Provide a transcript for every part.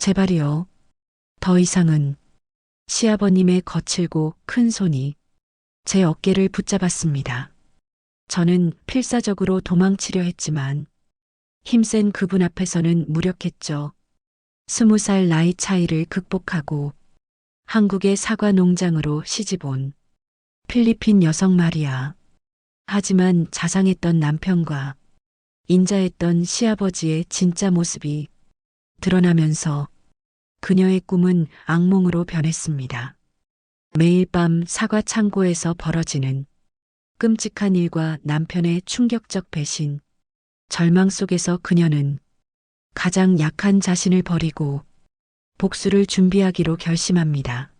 제발이요. 더 이상은. 시아버님의 거칠고 큰 손이 제 어깨를 붙잡았습니다. 저는 필사적으로 도망치려 했지만 힘센 그분 앞에서는 무력했죠. 20살 나이 차이를 극복하고 한국의 사과 농장으로 시집온 필리핀 여성 말이야. 하지만 자상했던 남편과 인자했던 시아버지의 진짜 모습이 드러나면서 그녀의 꿈은 악몽으로 변했습니다. 매일 밤 사과 창고에서 벌어지는 끔찍한 일과 남편의 충격적 배신, 절망 속에서 그녀는 가장 약한 자신을 버리고 복수를 준비하기로 결심합니다.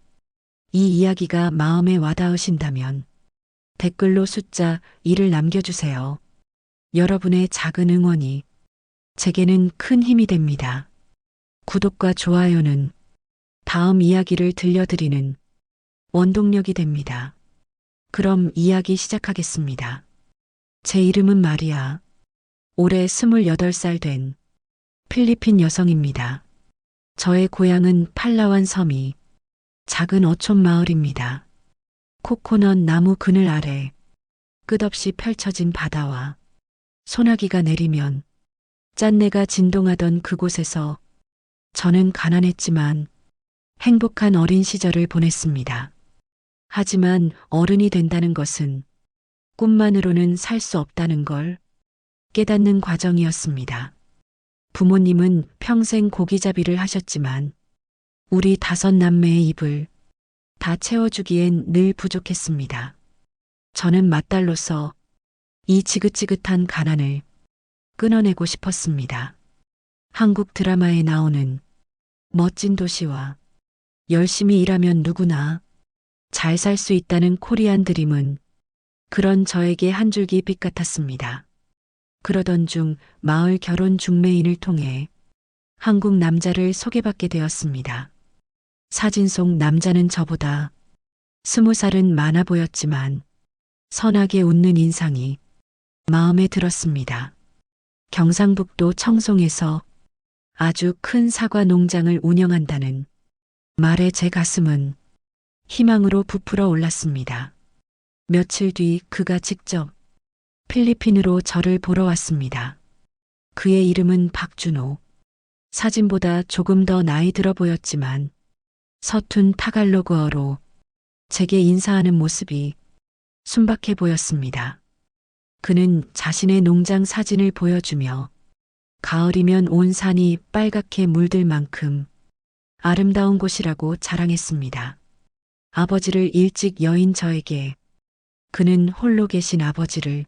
이 이야기가 마음에 와닿으신다면 댓글로 숫자 1을 남겨주세요. 여러분의 작은 응원이 제게는 큰 힘이 됩니다. 구독과 좋아요는 다음 이야기를 들려드리는 원동력이 됩니다. 그럼 이야기 시작하겠습니다. 제 이름은 마리아. 올해 28살 된 필리핀 여성입니다. 저의 고향은 팔라완 섬이 작은 어촌 마을입니다. 코코넛 나무 그늘 아래 끝없이 펼쳐진 바다와 소나기가 내리면 짠내가 진동하던 그곳에서 저는 가난했지만 행복한 어린 시절을 보냈습니다. 하지만 어른이 된다는 것은 꿈만으로는 살 수 없다는 걸 깨닫는 과정이었습니다. 부모님은 평생 고기잡이를 하셨지만 우리 5남매의 입을 다 채워주기엔 늘 부족했습니다. 저는 맏딸로서 이 지긋지긋한 가난을 끊어내고 싶었습니다. 한국 드라마에 나오는 멋진 도시와 열심히 일하면 누구나 잘 살 수 있다는 코리안 드림은 그런 저에게 한 줄기 빛 같았습니다. 그러던 중 마을 결혼 중매인을 통해 한국 남자를 소개받게 되었습니다. 사진 속 남자는 저보다 20살은 많아 보였지만 선하게 웃는 인상이 마음에 들었습니다. 경상북도 청송에서 아주 큰 사과 농장을 운영한다는 말에 제 가슴은 희망으로 부풀어 올랐습니다. 며칠 뒤 그가 직접 필리핀으로 저를 보러 왔습니다. 그의 이름은 박준호. 사진보다 조금 더 나이 들어 보였지만 서툰 타갈로그어로 제게 인사하는 모습이 순박해 보였습니다. 그는 자신의 농장 사진을 보여주며 가을이면 온 산이 빨갛게 물들 만큼 아름다운 곳이라고 자랑했습니다. 아버지를 일찍 여인 저에게 그는 홀로 계신 아버지를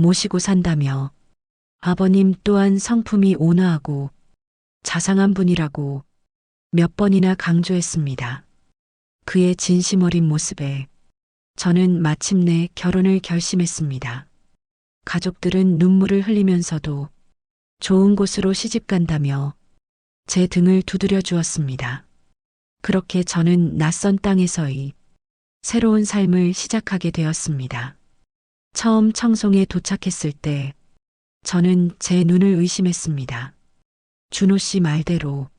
모시고 산다며 아버님 또한 성품이 온화하고 자상한 분이라고 몇 번이나 강조했습니다. 그의 진심 어린 모습에 저는 마침내 결혼을 결심했습니다. 가족들은 눈물을 흘리면서도 좋은 곳으로 시집 간다며 제 등을 두드려 주었습니다. 그렇게 저는 낯선 땅에서의 새로운 삶을 시작하게 되었습니다. 처음 청송에 도착했을 때 저는 제 눈을 의심했습니다. 준호 씨 말대로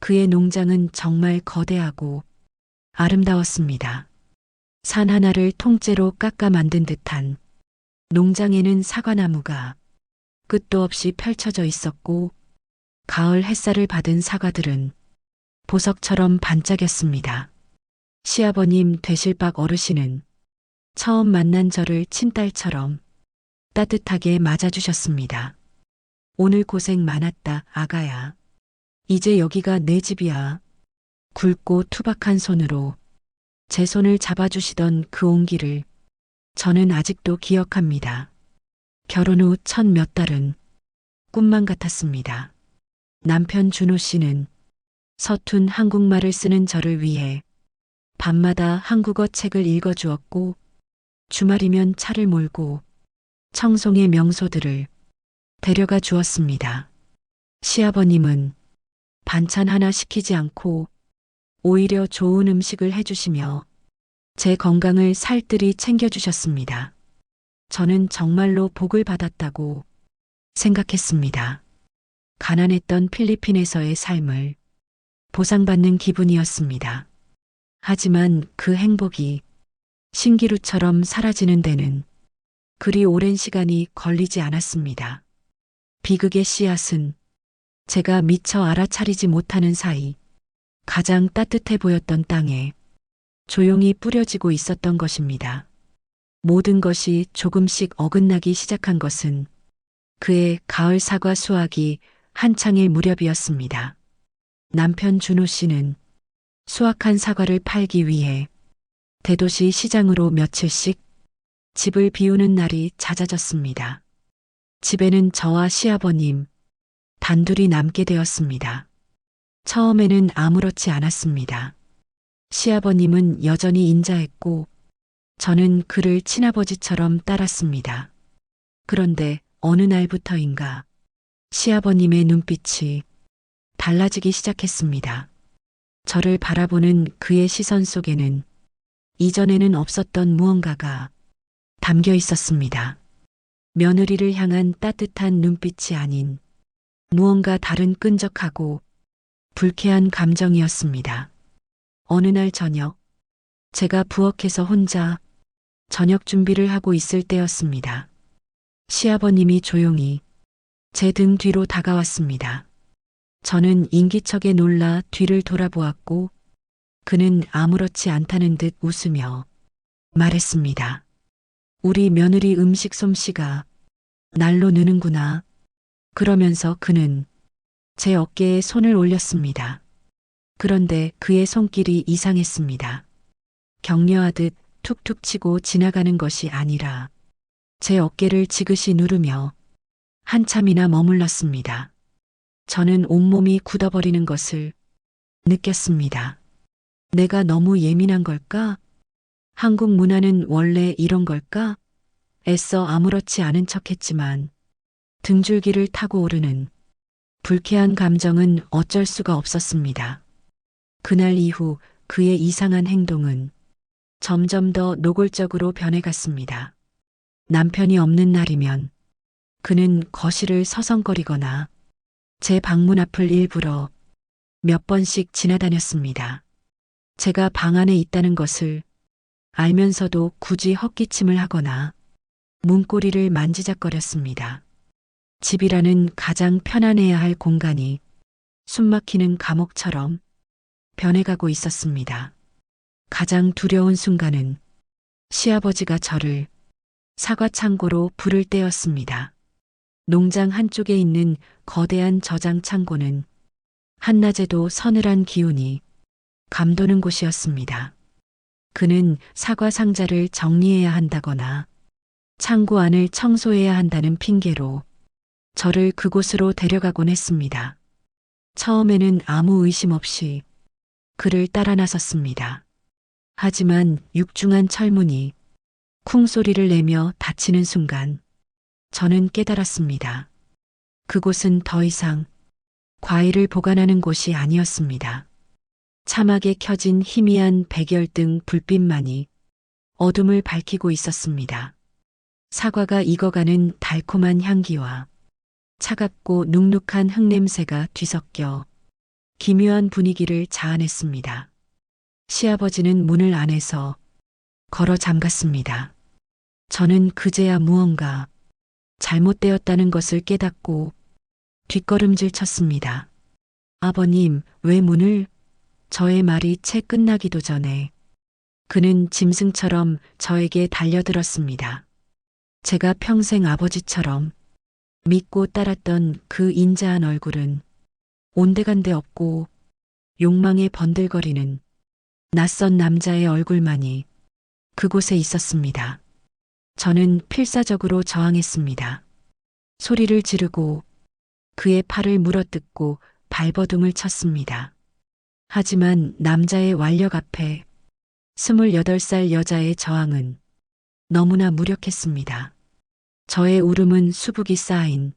그의 농장은 정말 거대하고 아름다웠습니다. 산 하나를 통째로 깎아 만든 듯한 농장에는 사과나무가 끝도 없이 펼쳐져 있었고 가을 햇살을 받은 사과들은 보석처럼 반짝였습니다. 시아버님 되실 박 어르신은 처음 만난 저를 친딸처럼 따뜻하게 맞아주셨습니다. 오늘 고생 많았다, 아가야. 이제 여기가 내 집이야. 굵고 투박한 손으로 제 손을 잡아주시던 그 온기를 저는 아직도 기억합니다. 결혼 후 첫 몇 달은 꿈만 같았습니다. 남편 준호 씨는 서툰 한국말을 쓰는 저를 위해 밤마다 한국어 책을 읽어주었고 주말이면 차를 몰고 청송의 명소들을 데려가 주었습니다. 시아버님은 반찬 하나 시키지 않고 오히려 좋은 음식을 해주시며 제 건강을 살뜰히 챙겨주셨습니다. 저는 정말로 복을 받았다고 생각했습니다. 가난했던 필리핀에서의 삶을 보상받는 기분이었습니다. 하지만 그 행복이 신기루처럼 사라지는 데는 그리 오랜 시간이 걸리지 않았습니다. 비극의 씨앗은 제가 미처 알아차리지 못하는 사이 가장 따뜻해 보였던 땅에 조용히 뿌려지고 있었던 것입니다. 모든 것이 조금씩 어긋나기 시작한 것은 그의 가을 사과 수확이 한창일 무렵이었습니다. 남편 준호 씨는 수확한 사과를 팔기 위해 대도시 시장으로 며칠씩 집을 비우는 날이 잦아졌습니다. 집에는 저와 시아버님 단둘이 남게 되었습니다. 처음에는 아무렇지 않았습니다. 시아버님은 여전히 인자했고 저는 그를 친아버지처럼 따랐습니다. 그런데 어느 날부터인가 시아버님의 눈빛이 달라지기 시작했습니다. 저를 바라보는 그의 시선 속에는 이전에는 없었던 무언가가 담겨 있었습니다. 며느리를 향한 따뜻한 눈빛이 아닌 무언가 다른 끈적하고 불쾌한 감정이었습니다. 어느 날 저녁, 제가 부엌에서 혼자 저녁 준비를 하고 있을 때였습니다. 시아버님이 조용히 제 등 뒤로 다가왔습니다. 저는 인기척에 놀라 뒤를 돌아보았고 그는 아무렇지 않다는 듯 웃으며 말했습니다. 우리 며느리 음식 솜씨가 날로 느는구나. 그러면서 그는 제 어깨에 손을 올렸습니다. 그런데 그의 손길이 이상했습니다. 격려하듯 툭툭 치고 지나가는 것이 아니라 제 어깨를 지그시 누르며 한참이나 머물렀습니다. 저는 온몸이 굳어버리는 것을 느꼈습니다. 내가 너무 예민한 걸까? 한국 문화는 원래 이런 걸까? 애써 아무렇지 않은 척했지만 등줄기를 타고 오르는 불쾌한 감정은 어쩔 수가 없었습니다. 그날 이후 그의 이상한 행동은 점점 더 노골적으로 변해갔습니다. 남편이 없는 날이면 그는 거실을 서성거리거나 제 방문 앞을 일부러 몇 번씩 지나다녔습니다. 제가 방 안에 있다는 것을 알면서도 굳이 헛기침을 하거나 문고리를 만지작거렸습니다. 집이라는 가장 편안해야 할 공간이 숨막히는 감옥처럼 변해가고 있었습니다. 가장 두려운 순간은 시아버지가 저를 사과 창고로 부를 때였습니다. 농장 한쪽에 있는 거대한 저장 창고는 한낮에도 서늘한 기운이 감도는 곳이었습니다. 그는 사과 상자를 정리해야 한다거나 창고 안을 청소해야 한다는 핑계로 저를 그곳으로 데려가곤 했습니다. 처음에는 아무 의심 없이 그를 따라 나섰습니다. 하지만 육중한 철문이 쿵 소리를 내며 닫히는 순간 저는 깨달았습니다. 그곳은 더 이상 과일을 보관하는 곳이 아니었습니다. 차막에 켜진 희미한 백열등 불빛만이 어둠을 밝히고 있었습니다. 사과가 익어가는 달콤한 향기와 차갑고 눅눅한 흙냄새가 뒤섞여 기묘한 분위기를 자아냈습니다. 시아버지는 문을 안에서 걸어 잠갔습니다. 저는 그제야 무언가 잘못되었다는 것을 깨닫고 뒷걸음질 쳤습니다. 아버님, 왜 문을? 저의 말이 채 끝나기도 전에 그는 짐승처럼 저에게 달려들었습니다. 제가 평생 아버지처럼 믿고 따랐던 그 인자한 얼굴은 온데간데 없고 욕망에 번들거리는 낯선 남자의 얼굴만이 그곳에 있었습니다. 저는 필사적으로 저항했습니다. 소리를 지르고 그의 팔을 물어뜯고 발버둥을 쳤습니다. 하지만 남자의 완력 앞에 28살 여자의 저항은 너무나 무력했습니다. 저의 울음은 수북이 쌓인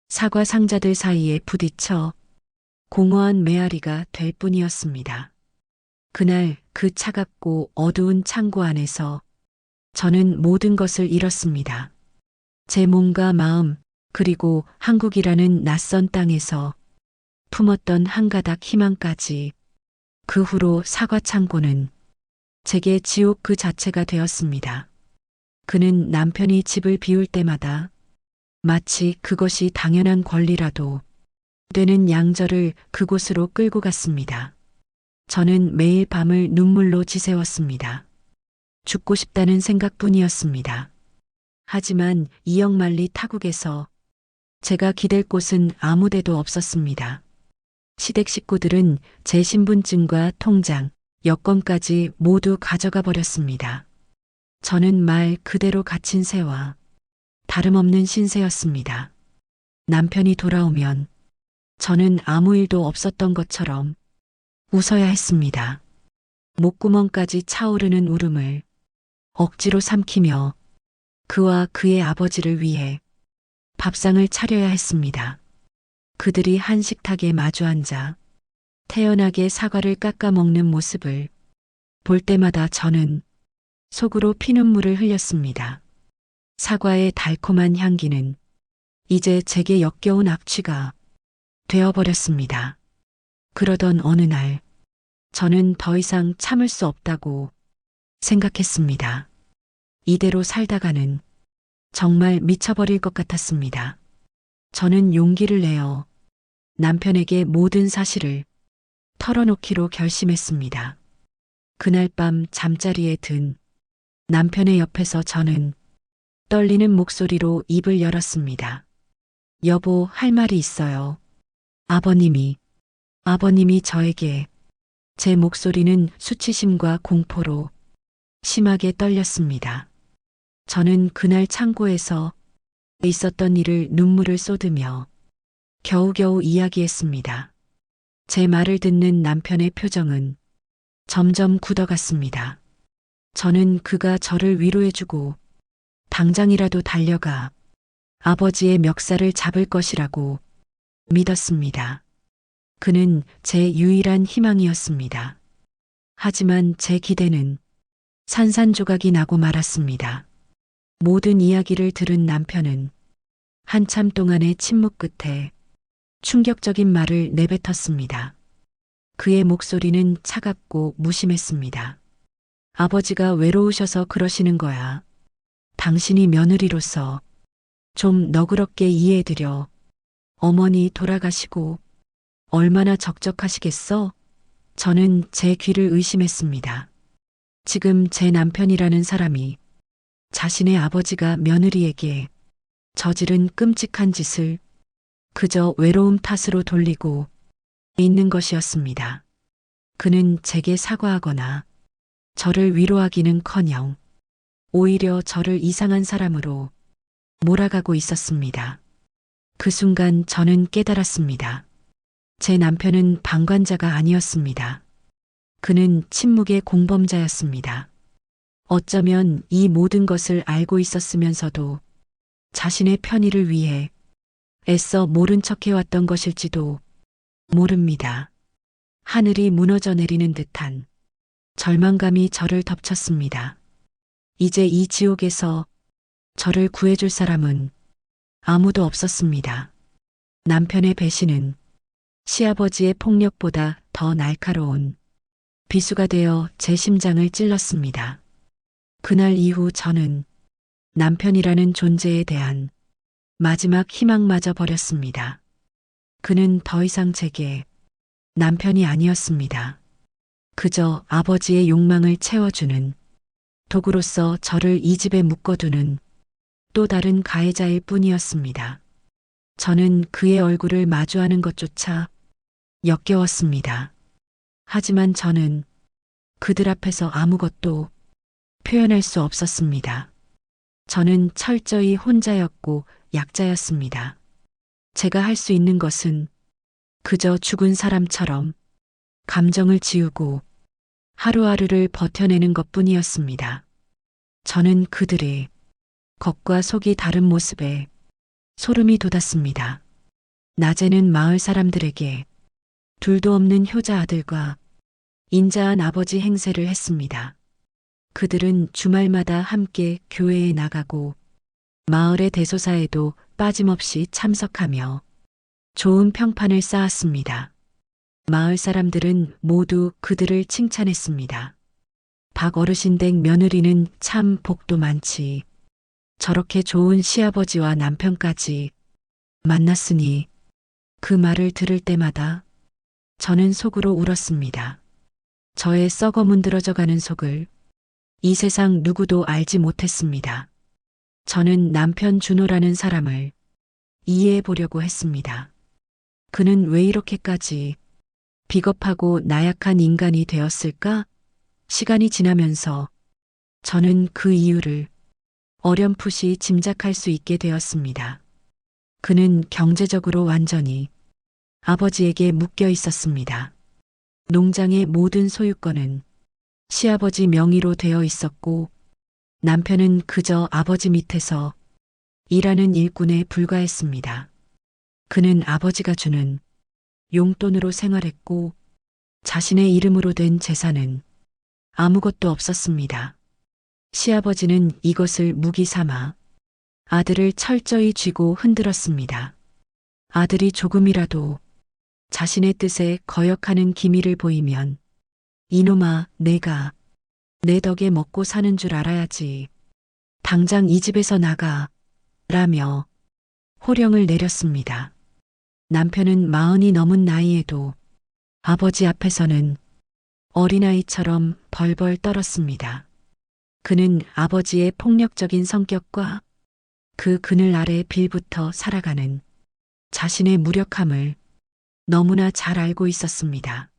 사과 상자들 사이에 부딪혀 공허한 메아리가 될 뿐이었습니다. 그날 그 차갑고 어두운 창고 안에서 저는 모든 것을 잃었습니다. 제 몸과 마음, 그리고 한국이라는 낯선 땅에서 품었던 한 가닥 희망까지 그 후로 사과 창고는 제게 지옥 그 자체가 되었습니다. 그는 남편이 집을 비울 때마다 마치 그것이 당연한 권리라도 되는 양저를 그곳으로 끌고 갔습니다. 저는 매일 밤을 눈물로 지새웠습니다. 죽고 싶다는 생각뿐이었습니다. 하지만 이역만리 타국에서 제가 기댈 곳은 아무 데도 없었습니다. 시댁 식구들은 제 신분증과 통장, 여권까지 모두 가져가 버렸습니다. 저는 말 그대로 갇힌 새와 다름없는 신세였습니다. 남편이 돌아오면 저는 아무 일도 없었던 것처럼 웃어야 했습니다. 목구멍까지 차오르는 울음을 억지로 삼키며 그와 그의 아버지를 위해 밥상을 차려야 했습니다. 그들이 한 식탁에 마주 앉아 태연하게 사과를 깎아 먹는 모습을 볼 때마다 저는 속으로 피눈물을 흘렸습니다. 사과의 달콤한 향기는 이제 제게 역겨운 악취가 되어버렸습니다. 그러던 어느 날 저는 더 이상 참을 수 없다고 생각했습니다. 이대로 살다가는 정말 미쳐버릴 것 같았습니다. 저는 용기를 내어 남편에게 모든 사실을 털어놓기로 결심했습니다. 그날 밤 잠자리에 든 남편의 옆에서 저는 떨리는 목소리로 입을 열었습니다. 여보, 할 말이 있어요. 아버님이 저에게. 제 목소리는 수치심과 공포로 심하게 떨렸습니다. 저는 그날 창고에서 있었던 일을 눈물을 쏟으며 겨우겨우 이야기했습니다. 제 말을 듣는 남편의 표정은 점점 굳어갔습니다. 저는 그가 저를 위로해주고 당장이라도 달려가 아버지의 멱살을 잡을 것이라고 믿었습니다. 그는 제 유일한 희망이었습니다. 하지만 제 기대는 산산조각이 나고 말았습니다. 모든 이야기를 들은 남편은 한참 동안의 침묵 끝에 충격적인 말을 내뱉었습니다. 그의 목소리는 차갑고 무심했습니다. 아버지가 외로우셔서 그러시는 거야. 당신이 며느리로서 좀 너그럽게 이해해드려. 어머니 돌아가시고 얼마나 적적하시겠어? 저는 제 귀를 의심했습니다. 지금 제 남편이라는 사람이 자신의 아버지가 며느리에게 저지른 끔찍한 짓을 그저 외로움 탓으로 돌리고 있는 것이었습니다. 그는 제게 사과하거나 저를 위로하기는커녕 오히려 저를 이상한 사람으로 몰아가고 있었습니다. 그 순간 저는 깨달았습니다. 제 남편은 방관자가 아니었습니다. 그는 침묵의 공범자였습니다. 어쩌면 이 모든 것을 알고 있었으면서도 자신의 편의를 위해 애써 모른 척해왔던 것일지도 모릅니다. 하늘이 무너져 내리는 듯한 절망감이 저를 덮쳤습니다. 이제 이 지옥에서 저를 구해줄 사람은 아무도 없었습니다. 남편의 배신은 시아버지의 폭력보다 더 날카로운 비수가 되어 제 심장을 찔렀습니다. 그날 이후 저는 남편이라는 존재에 대한 마지막 희망마저 버렸습니다. 그는 더 이상 제게 남편이 아니었습니다. 그저 아버지의 욕망을 채워주는 도구로서 저를 이 집에 묶어두는 또 다른 가해자일 뿐이었습니다. 저는 그의 얼굴을 마주하는 것조차 역겨웠습니다. 하지만 저는 그들 앞에서 아무것도 표현할 수 없었습니다. 저는 철저히 혼자였고 약자였습니다. 제가 할 수 있는 것은 그저 죽은 사람처럼 감정을 지우고 하루하루를 버텨내는 것뿐이었습니다. 저는 그들의 겉과 속이 다른 모습에 소름이 돋았습니다. 낮에는 마을 사람들에게 둘도 없는 효자 아들과 인자한 아버지 행세를 했습니다. 그들은 주말마다 함께 교회에 나가고 마을의 대소사에도 빠짐없이 참석하며 좋은 평판을 쌓았습니다. 마을 사람들은 모두 그들을 칭찬했습니다. 박 어르신 댁 며느리는 참 복도 많지. 저렇게 좋은 시아버지와 남편까지 만났으니. 그 말을 들을 때마다 저는 속으로 울었습니다. 저의 썩어 문드러져가는 속을 이 세상 누구도 알지 못했습니다. 저는 남편 준호라는 사람을 이해해 보려고 했습니다. 그는 왜 이렇게까지 비겁하고 나약한 인간이 되었을까? 시간이 지나면서 저는 그 이유를 어렴풋이 짐작할 수 있게 되었습니다. 그는 경제적으로 완전히 아버지에게 묶여 있었습니다. 농장의 모든 소유권은 시아버지 명의로 되어 있었고 남편은 그저 아버지 밑에서 일하는 일꾼에 불과했습니다. 그는 아버지가 주는 용돈으로 생활했고 자신의 이름으로 된 재산은 아무것도 없었습니다. 시아버지는 이것을 무기 삼아 아들을 철저히 쥐고 흔들었습니다. 아들이 조금이라도 자신의 뜻에 거역하는 기미를 보이면 이놈아, 내가 내 덕에 먹고 사는 줄 알아야지. 당장 이 집에서 나가. 라며 호령을 내렸습니다. 남편은 40이 넘은 나이에도 아버지 앞에서는 어린아이처럼 벌벌 떨었습니다. 그는 아버지의 폭력적인 성격과 그 그늘 아래 빌부터 살아가는 자신의 무력함을 너무나 잘 알고 있었습니다.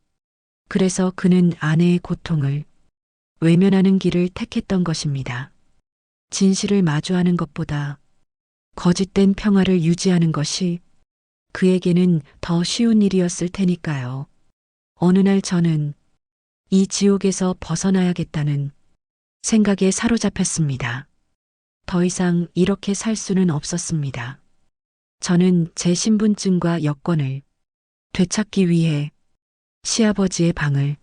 그래서 그는 아내의 고통을 외면하는 길을 택했던 것입니다. 진실을 마주하는 것보다 거짓된 평화를 유지하는 것이 그에게는 더 쉬운 일이었을 테니까요. 어느 날 저는 이 지옥에서 벗어나야겠다는 생각에 사로잡혔습니다. 더 이상 이렇게 살 수는 없었습니다. 저는 제 신분증과 여권을 되찾기 위해 시아버지의 방을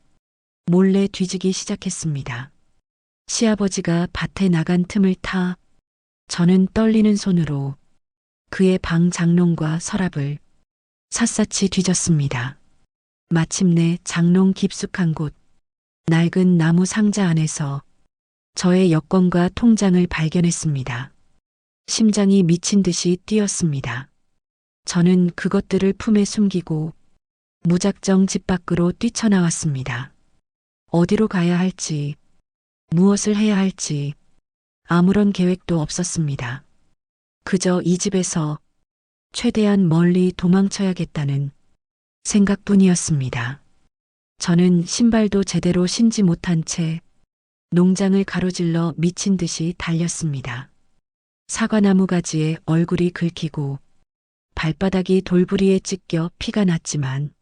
몰래 뒤지기 시작했습니다. 시아버지가 밭에 나간 틈을 타 저는 떨리는 손으로 그의 방 장롱과 서랍을 샅샅이 뒤졌습니다. 마침내 장롱 깊숙한 곳 낡은 나무 상자 안에서 저의 여권과 통장을 발견했습니다. 심장이 미친 듯이 뛰었습니다. 저는 그것들을 품에 숨기고 무작정 집 밖으로 뛰쳐나왔습니다. 어디로 가야 할지, 무엇을 해야 할지 아무런 계획도 없었습니다. 그저 이 집에서 최대한 멀리 도망쳐야겠다는 생각뿐이었습니다. 저는 신발도 제대로 신지 못한 채 농장을 가로질러 미친 듯이 달렸습니다. 사과나무 가지에 얼굴이 긁히고 발바닥이 돌부리에 찢겨 피가 났지만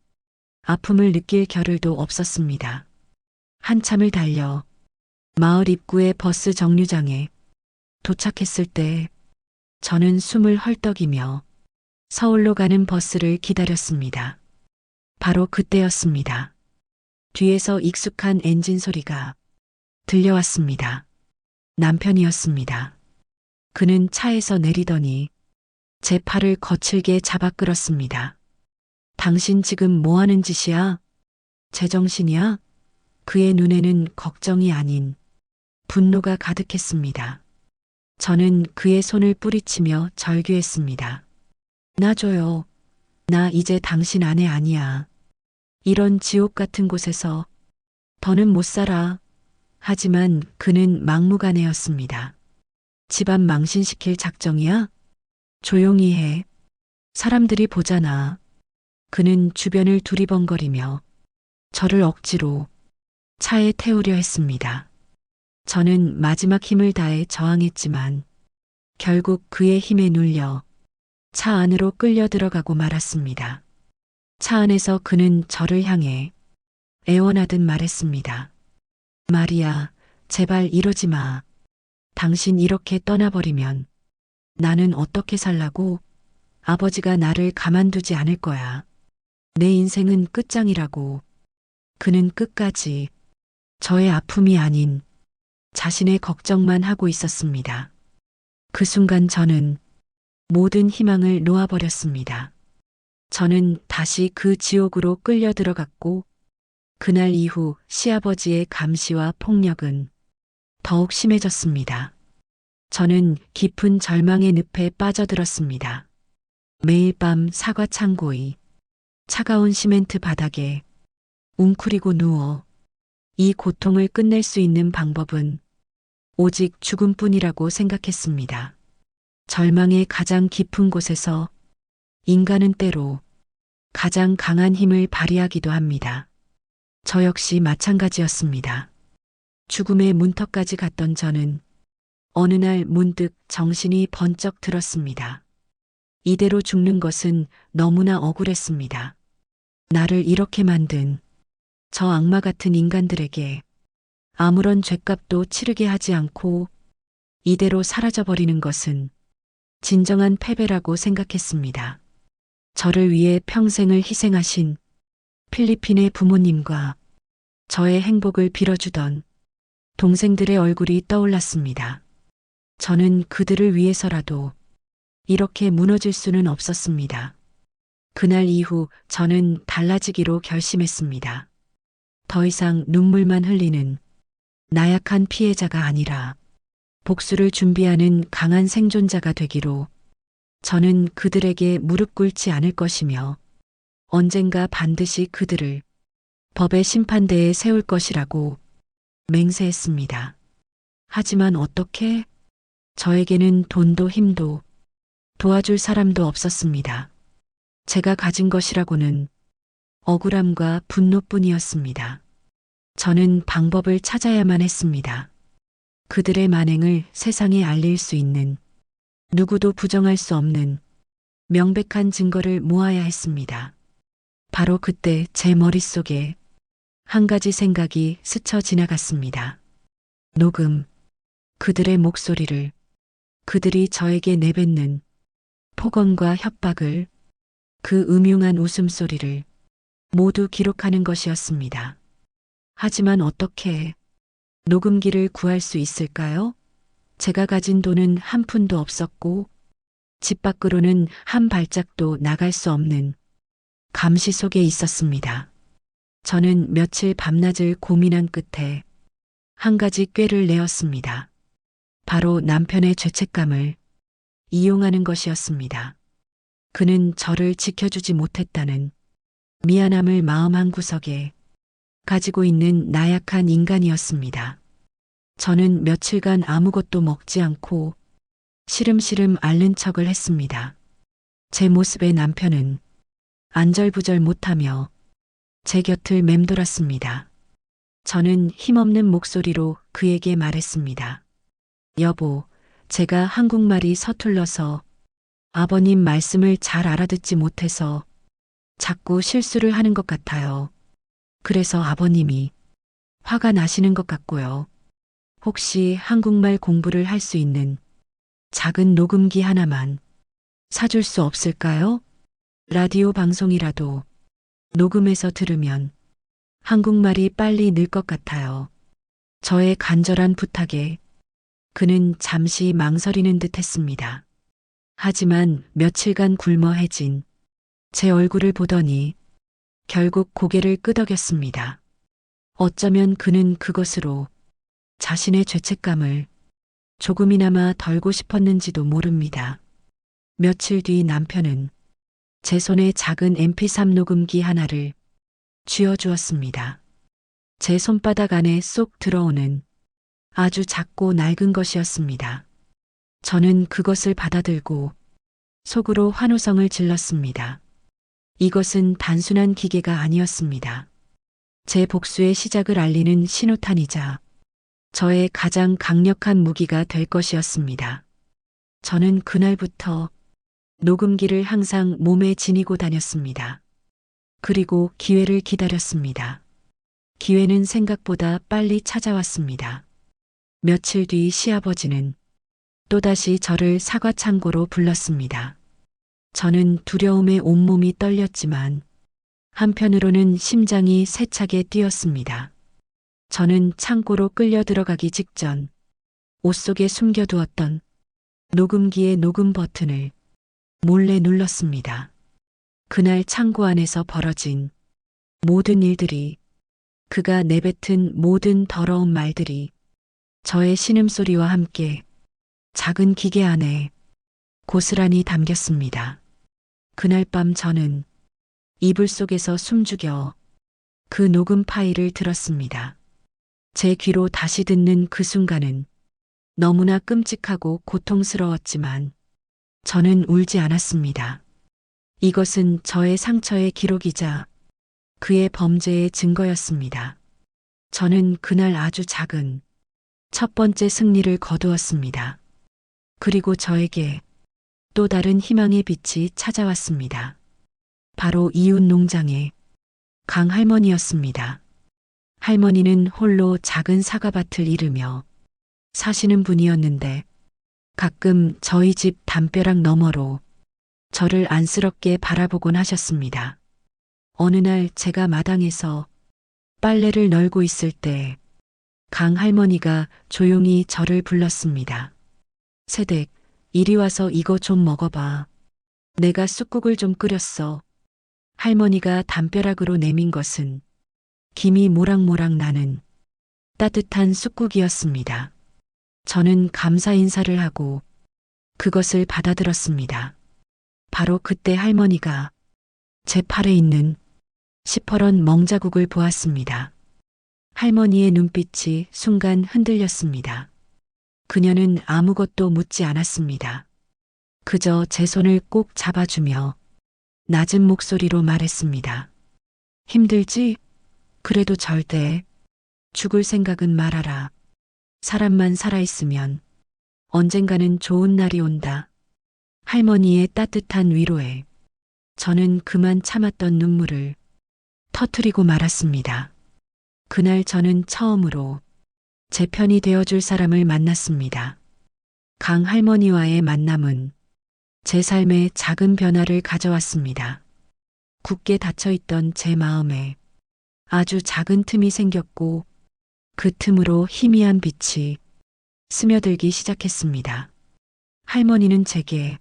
아픔을 느낄 겨를도 없었습니다. 한참을 달려 마을 입구의 버스 정류장에 도착했을 때 저는 숨을 헐떡이며 서울로 가는 버스를 기다렸습니다. 바로 그때였습니다. 뒤에서 익숙한 엔진 소리가 들려왔습니다. 남편이었습니다. 그는 차에서 내리더니 제 팔을 거칠게 잡아 끌었습니다. 당신 지금 뭐 하는 짓이야? 제정신이야? 그의 눈에는 걱정이 아닌 분노가 가득했습니다. 저는 그의 손을 뿌리치며 절규했습니다. 놔줘요. 나 이제 당신 아내 아니야. 이런 지옥 같은 곳에서 더는 못 살아. 하지만 그는 막무가내였습니다. 집안 망신시킬 작정이야? 조용히 해. 사람들이 보잖아. 그는 주변을 두리번거리며 저를 억지로 차에 태우려 했습니다. 저는 마지막 힘을 다해 저항했지만 결국 그의 힘에 눌려 차 안으로 끌려 들어가고 말았습니다. 차 안에서 그는 저를 향해 애원하듯 말했습니다. 마리아, 제발 이러지 마. 당신 이렇게 떠나버리면 나는 어떻게 살라고? 아버지가 나를 가만두지 않을 거야. 내 인생은 끝장이라고. 그는 끝까지 저의 아픔이 아닌 자신의 걱정만 하고 있었습니다. 그 순간 저는 모든 희망을 놓아버렸습니다. 저는 다시 그 지옥으로 끌려 들어갔고 그날 이후 시아버지의 감시와 폭력은 더욱 심해졌습니다. 저는 깊은 절망의 늪에 빠져들었습니다. 매일 밤 사과 창고의 차가운 시멘트 바닥에 웅크리고 누워 이 고통을 끝낼 수 있는 방법은 오직 죽음뿐이라고 생각했습니다. 절망의 가장 깊은 곳에서 인간은 때로 가장 강한 힘을 발휘하기도 합니다. 저 역시 마찬가지였습니다. 죽음의 문턱까지 갔던 저는 어느 날 문득 정신이 번쩍 들었습니다. 이대로 죽는 것은 너무나 억울했습니다. 나를 이렇게 만든 저 악마 같은 인간들에게 아무런 죗값도 치르게 하지 않고 이대로 사라져버리는 것은 진정한 패배라고 생각했습니다. 저를 위해 평생을 희생하신 필리핀의 부모님과 저의 행복을 빌어주던 동생들의 얼굴이 떠올랐습니다. 저는 그들을 위해서라도 이렇게 무너질 수는 없었습니다. 그날 이후 저는 달라지기로 결심했습니다. 더 이상 눈물만 흘리는 나약한 피해자가 아니라 복수를 준비하는 강한 생존자가 되기로 저는 그들에게 무릎 꿇지 않을 것이며 언젠가 반드시 그들을 법의 심판대에 세울 것이라고 맹세했습니다. 하지만 어떻게? 저에게는 돈도 힘도 도와줄 사람도 없었습니다. 제가 가진 것이라고는 억울함과 분노뿐이었습니다. 저는 방법을 찾아야만 했습니다. 그들의 만행을 세상에 알릴 수 있는 누구도 부정할 수 없는 명백한 증거를 모아야 했습니다. 바로 그때 제 머릿속에 한 가지 생각이 스쳐 지나갔습니다. 녹음, 그들의 목소리를, 그들이 저에게 내뱉는 폭언과 협박을, 그 음흉한 웃음소리를 모두 기록하는 것이었습니다. 하지만 어떻게 녹음기를 구할 수 있을까요? 제가 가진 돈은 한 푼도 없었고 집 밖으로는 한 발짝도 나갈 수 없는 감시 속에 있었습니다. 저는 며칠 밤낮을 고민한 끝에 한 가지 꾀를 내었습니다. 바로 남편의 죄책감을 이용하는 것이었습니다. 그는 저를 지켜주지 못했다는 미안함을 마음 한구석에 가지고 있는 나약한 인간이었습니다. 저는 며칠간 아무것도 먹지 않고 시름시름 앓는 척을 했습니다. 제 모습에 남편은 안절부절 못하며 제 곁을 맴돌았습니다. 저는 힘없는 목소리로 그에게 말했습니다. 여보, 제가 한국말이 서툴러서 아버님 말씀을 잘 알아듣지 못해서 자꾸 실수를 하는 것 같아요. 그래서 아버님이 화가 나시는 것 같고요. 혹시 한국말 공부를 할 수 있는 작은 녹음기 하나만 사줄 수 없을까요? 라디오 방송이라도 녹음해서 들으면 한국말이 빨리 늘 것 같아요. 저의 간절한 부탁에 그는 잠시 망설이는 듯 했습니다. 하지만 며칠간 굶어해진 제 얼굴을 보더니 결국 고개를 끄덕였습니다. 어쩌면 그는 그것으로 자신의 죄책감을 조금이나마 덜고 싶었는지도 모릅니다. 며칠 뒤 남편은 제 손에 작은 MP3 녹음기 하나를 쥐어주었습니다. 제 손바닥 안에 쏙 들어오는 아주 작고 낡은 것이었습니다. 저는 그것을 받아들고 속으로 환호성을 질렀습니다. 이것은 단순한 기계가 아니었습니다. 제 복수의 시작을 알리는 신호탄이자 저의 가장 강력한 무기가 될 것이었습니다. 저는 그날부터 녹음기를 항상 몸에 지니고 다녔습니다. 그리고 기회를 기다렸습니다. 기회는 생각보다 빨리 찾아왔습니다. 며칠 뒤 시아버지는 또다시 저를 사과창고로 불렀습니다. 저는 두려움에 온몸이 떨렸지만 한편으로는 심장이 세차게 뛰었습니다. 저는 창고로 끌려 들어가기 직전 옷 속에 숨겨두었던 녹음기의 녹음 버튼을 몰래 눌렀습니다. 그날 창고 안에서 벌어진 모든 일들이, 그가 내뱉은 모든 더러운 말들이 저의 신음소리와 함께 작은 기계 안에 고스란히 담겼습니다. 그날 밤 저는 이불 속에서 숨죽여 그 녹음 파일을 들었습니다. 제 귀로 다시 듣는 그 순간은 너무나 끔찍하고 고통스러웠지만 저는 울지 않았습니다. 이것은 저의 상처의 기록이자 그의 범죄의 증거였습니다. 저는 그날 아주 작은 첫 번째 승리를 거두었습니다. 그리고 저에게 또 다른 희망의 빛이 찾아왔습니다. 바로 이웃 농장의 강 할머니였습니다. 할머니는 홀로 작은 사과밭을 이루며 사시는 분이었는데 가끔 저희 집 담벼락 너머로 저를 안쓰럽게 바라보곤 하셨습니다. 어느 날 제가 마당에서 빨래를 널고 있을 때 강 할머니가 조용히 저를 불렀습니다. 새댁, 이리 와서 이거 좀 먹어봐. 내가 쑥국을 좀 끓였어. 할머니가 담벼락으로 내민 것은 김이 모락모락 나는 따뜻한 쑥국이었습니다. 저는 감사 인사를 하고 그것을 받아들었습니다. 바로 그때 할머니가 제 팔에 있는 시퍼런 멍자국을 보았습니다. 할머니의 눈빛이 순간 흔들렸습니다. 그녀는 아무것도 묻지 않았습니다. 그저 제 손을 꼭 잡아주며 낮은 목소리로 말했습니다. 힘들지? 그래도 절대 죽을 생각은 말아라. 사람만 살아있으면 언젠가는 좋은 날이 온다. 할머니의 따뜻한 위로에 저는 그만 참았던 눈물을 터뜨리고 말았습니다. 그날 저는 처음으로 제 편이 되어줄 사람을 만났습니다. 강 할머니와의 만남은 제 삶에 작은 변화를 가져왔습니다. 굳게 닫혀있던 제 마음에 아주 작은 틈이 생겼고 그 틈으로 희미한 빛이 스며들기 시작했습니다. 할머니는 제게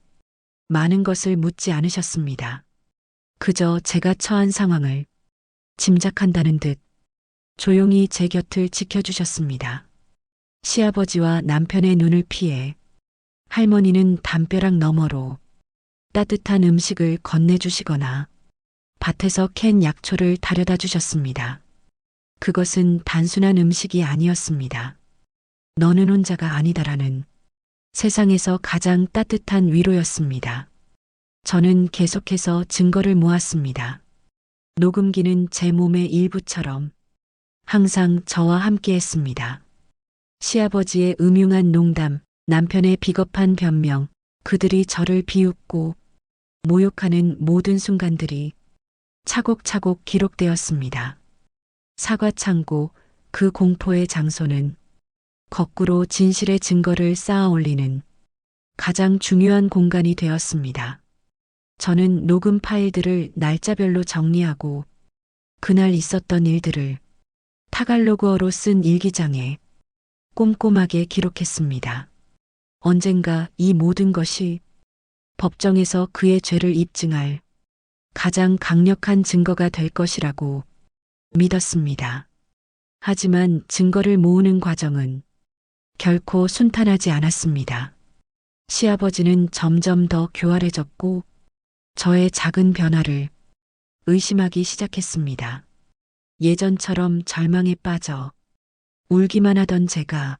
많은 것을 묻지 않으셨습니다. 그저 제가 처한 상황을 짐작한다는 듯 조용히 제 곁을 지켜주셨습니다. 시아버지와 남편의 눈을 피해 할머니는 담벼락 너머로 따뜻한 음식을 건네주시거나 밭에서 캔 약초를 달여다 주셨습니다. 그것은 단순한 음식이 아니었습니다. 너는 혼자가 아니다라는 세상에서 가장 따뜻한 위로였습니다. 저는 계속해서 증거를 모았습니다. 녹음기는 제 몸의 일부처럼 항상 저와 함께 했습니다. 시아버지의 음흉한 농담, 남편의 비겁한 변명, 그들이 저를 비웃고 모욕하는 모든 순간들이 차곡차곡 기록되었습니다. 사과창고, 그 공포의 장소는 거꾸로 진실의 증거를 쌓아 올리는 가장 중요한 공간이 되었습니다. 저는 녹음 파일들을 날짜별로 정리하고 그날 있었던 일들을 타갈로그어로 쓴 일기장에 꼼꼼하게 기록했습니다. 언젠가 이 모든 것이 법정에서 그의 죄를 입증할 가장 강력한 증거가 될 것이라고 믿었습니다. 하지만 증거를 모으는 과정은 결코 순탄하지 않았습니다. 시아버지는 점점 더 교활해졌고 저의 작은 변화를 의심하기 시작했습니다. 예전처럼 절망에 빠져 울기만 하던 제가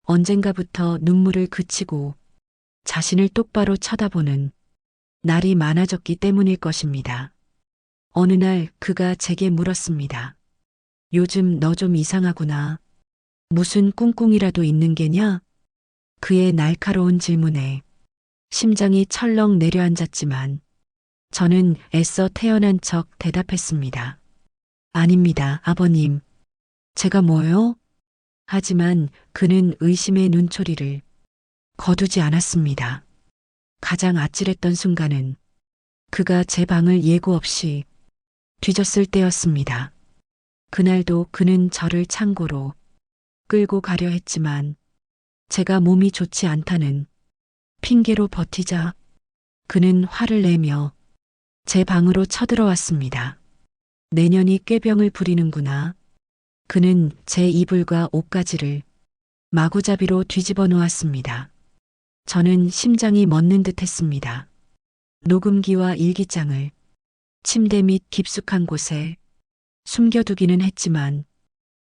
언젠가부터 눈물을 그치고 자신을 똑바로 쳐다보는 날이 많아졌기 때문일 것입니다. 어느 날 그가 제게 물었습니다. 요즘 너 좀 이상하구나. 무슨 꿍꿍이라도 있는 게냐? 그의 날카로운 질문에 심장이 철렁 내려앉았지만 저는 애써 태어난 척 대답했습니다. 아닙니다, 아버님. 제가 뭐요? 하지만 그는 의심의 눈초리를 거두지 않았습니다. 가장 아찔했던 순간은 그가 제 방을 예고 없이 뒤졌을 때였습니다. 그날도 그는 저를 창고로 끌고 가려 했지만 제가 몸이 좋지 않다는 핑계로 버티자 그는 화를 내며 제 방으로 쳐들어왔습니다. 내년이 꾀병을 부리는구나. 그는 제 이불과 옷가지를 마구잡이로 뒤집어 놓았습니다. 저는 심장이 멎는 듯 했습니다. 녹음기와 일기장을 침대 밑 깊숙한 곳에 숨겨두기는 했지만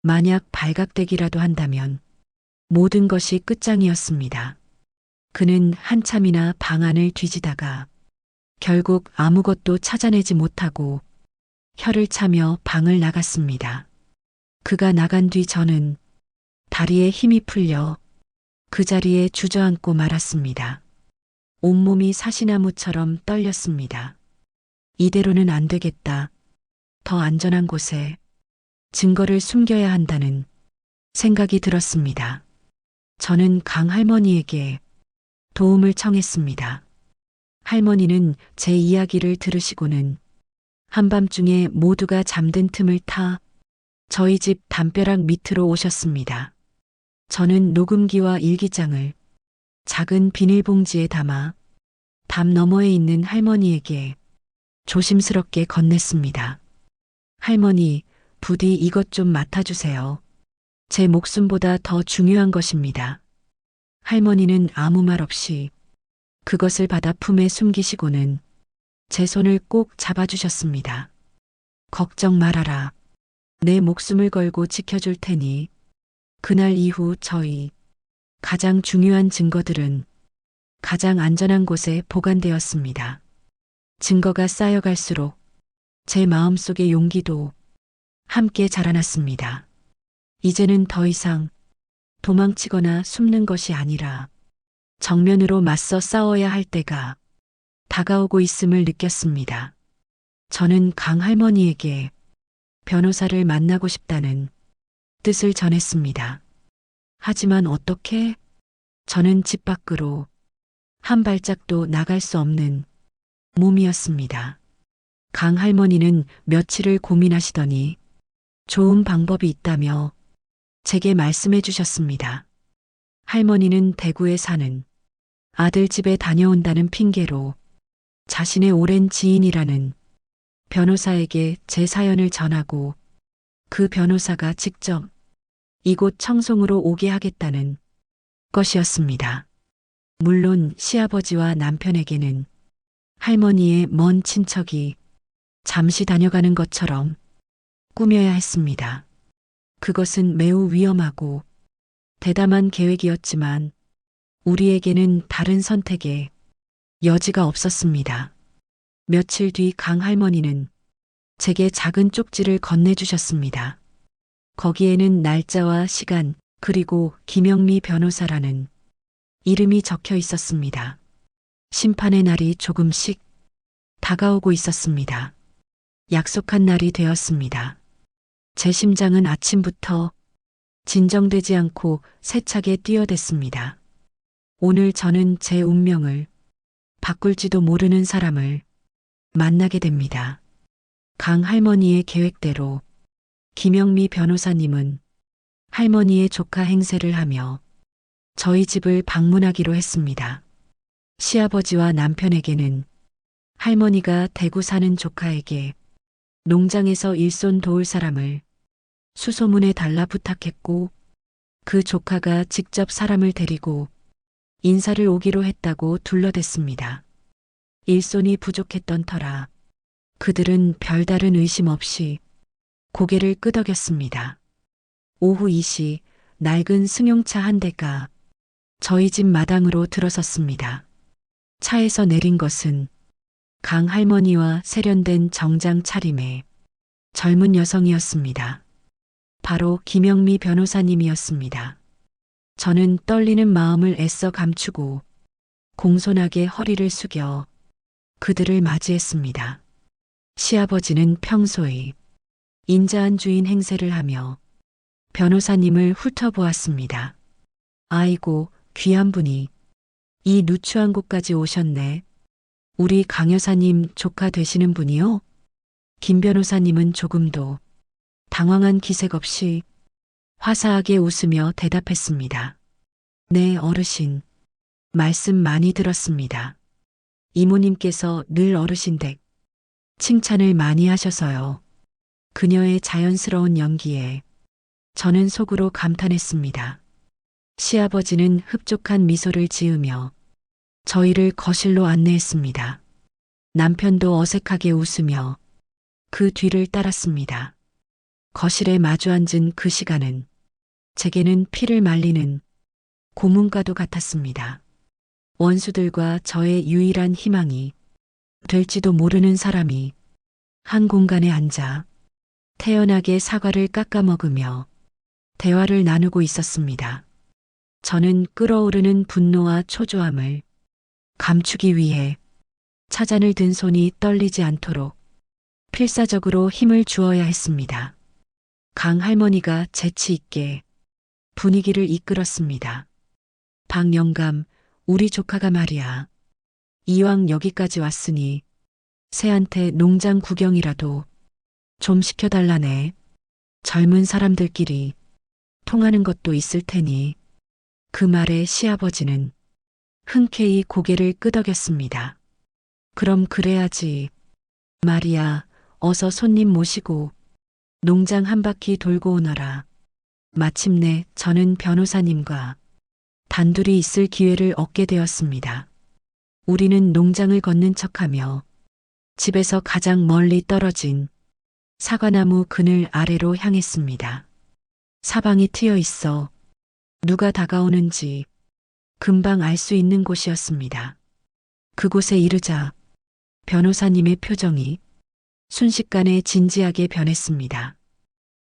만약 발각되기라도 한다면 모든 것이 끝장이었습니다. 그는 한참이나 방 안을 뒤지다가 결국 아무것도 찾아내지 못하고 혀를 차며 방을 나갔습니다. 그가 나간 뒤 저는 다리에 힘이 풀려 그 자리에 주저앉고 말았습니다. 온몸이 사시나무처럼 떨렸습니다. 이대로는 안 되겠다. 더 안전한 곳에 증거를 숨겨야 한다는 생각이 들었습니다. 저는 강 할머니에게 도움을 청했습니다. 할머니는 제 이야기를 들으시고는 한밤중에 모두가 잠든 틈을 타 저희 집 담벼락 밑으로 오셨습니다. 저는 녹음기와 일기장을 작은 비닐봉지에 담아 담 너머에 있는 할머니에게 조심스럽게 건넸습니다. 할머니, 부디 이것 좀 맡아주세요. 제 목숨보다 더 중요한 것입니다. 할머니는 아무 말 없이 그것을 받아 품에 숨기시고는 제 손을 꼭 잡아주셨습니다. 걱정 말아라. 내 목숨을 걸고 지켜줄 테니. 그날 이후 저희 가장 중요한 증거들은 가장 안전한 곳에 보관되었습니다. 증거가 쌓여갈수록 제 마음속의 용기도 함께 자라났습니다. 이제는 더 이상 도망치거나 숨는 것이 아니라 정면으로 맞서 싸워야 할 때가 다가오고 있음을 느꼈습니다. 저는 강 할머니에게 변호사를 만나고 싶다는 뜻을 전했습니다. 하지만 어떻게? 저는 집 밖으로 한 발짝도 나갈 수 없는 몸이었습니다. 강 할머니는 며칠을 고민하시더니 좋은 방법이 있다며 제게 말씀해 주셨습니다. 할머니는 대구에 사는 아들 집에 다녀온다는 핑계로 자신의 오랜 지인이라는 변호사에게 제 사연을 전하고 그 변호사가 직접 이곳 청송으로 오게 하겠다는 것이었습니다. 물론 시아버지와 남편에게는 할머니의 먼 친척이 잠시 다녀가는 것처럼 꾸며야 했습니다. 그것은 매우 위험하고 대담한 계획이었지만 우리에게는 다른 선택의 여지가 없었습니다. 며칠 뒤 강 할머니는 제게 작은 쪽지를 건네주셨습니다. 거기에는 날짜와 시간 그리고 김영미 변호사라는 이름이 적혀 있었습니다. 심판의 날이 조금씩 다가오고 있었습니다. 약속한 날이 되었습니다. 제 심장은 아침부터 진정되지 않고 세차게 뛰어댔습니다. 오늘 저는 제 운명을 바꿀지도 모르는 사람을 만나게 됩니다. 강 할머니의 계획대로 김영미 변호사님은 할머니의 조카 행세를 하며 저희 집을 방문하기로 했습니다. 시아버지와 남편에게는 할머니가 대구 사는 조카에게 농장에서 일손 도울 사람을 수소문해 달라 부탁했고 그 조카가 직접 사람을 데리고 인사를 오기로 했다고 둘러댔습니다. 일손이 부족했던 터라 그들은 별다른 의심 없이 고개를 끄덕였습니다. 오후 2시 낡은 승용차 한 대가 저희 집 마당으로 들어섰습니다. 차에서 내린 것은 강 할머니와 세련된 정장 차림의 젊은 여성이었습니다. 바로 김영미 변호사님이었습니다. 저는 떨리는 마음을 애써 감추고 공손하게 허리를 숙여 그들을 맞이했습니다. 시아버지는 평소의 인자한 주인 행세를 하며 변호사님을 훑어보았습니다. 아이고, 귀한 분이 이 누추한 곳까지 오셨네. 우리 강 여사님 조카 되시는 분이요? 김 변호사님은 조금도 당황한 기색 없이 화사하게 웃으며 대답했습니다. 네, 어르신. 말씀 많이 들었습니다. 이모님께서 늘 어르신 댁 칭찬을 많이 하셔서요. 그녀의 자연스러운 연기에 저는 속으로 감탄했습니다. 시아버지는 흡족한 미소를 지으며 저희를 거실로 안내했습니다. 남편도 어색하게 웃으며 그 뒤를 따랐습니다. 거실에 마주 앉은 그 시간은 제게는 피를 말리는 고문과도 같았습니다. 원수들과 저의 유일한 희망이 될지도 모르는 사람이 한 공간에 앉아 태연하게 사과를 깎아 먹으며 대화를 나누고 있었습니다. 저는 끓어오르는 분노와 초조함을 감추기 위해 차잔을 든 손이 떨리지 않도록 필사적으로 힘을 주어야 했습니다. 강 할머니가 재치 있게 분위기를 이끌었습니다. 박 영감, 우리 조카가 말이야. 이왕 여기까지 왔으니 새한테 농장 구경이라도 좀 시켜달라네. 젊은 사람들끼리 통하는 것도 있을 테니. 그 말에 시아버지는 흔쾌히 고개를 끄덕였습니다. 그럼 그래야지. 말이야, 어서 손님 모시고 농장 한 바퀴 돌고 오너라. 마침내 저는 변호사님과 단둘이 있을 기회를 얻게 되었습니다. 우리는 농장을 걷는 척하며 집에서 가장 멀리 떨어진 사과나무 그늘 아래로 향했습니다. 사방이 트여 있어 누가 다가오는지 금방 알 수 있는 곳이었습니다. 그곳에 이르자 변호사님의 표정이 순식간에 진지하게 변했습니다.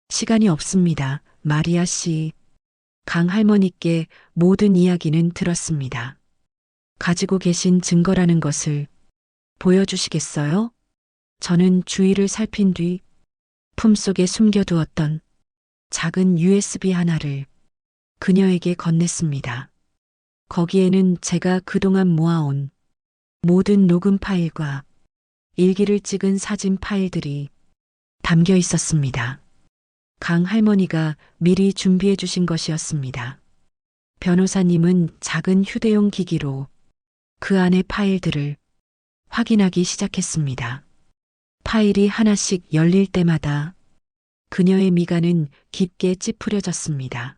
시간이 없습니다. 마리아 씨. 강 할머니께 모든 이야기는 들었습니다. 가지고 계신 증거라는 것을 보여주시겠어요? 저는 주위를 살핀 뒤 품속에 숨겨두었던 작은 USB 하나를 그녀에게 건넸습니다. 거기에는 제가 그동안 모아온 모든 녹음 파일과 일기를 찍은 사진 파일들이 담겨 있었습니다. 강 할머니가 미리 준비해 주신 것이었습니다. 변호사님은 작은 휴대용 기기로 그 안의 파일들을 확인하기 시작했습니다. 파일이 하나씩 열릴 때마다 그녀의 미간은 깊게 찌푸려졌습니다.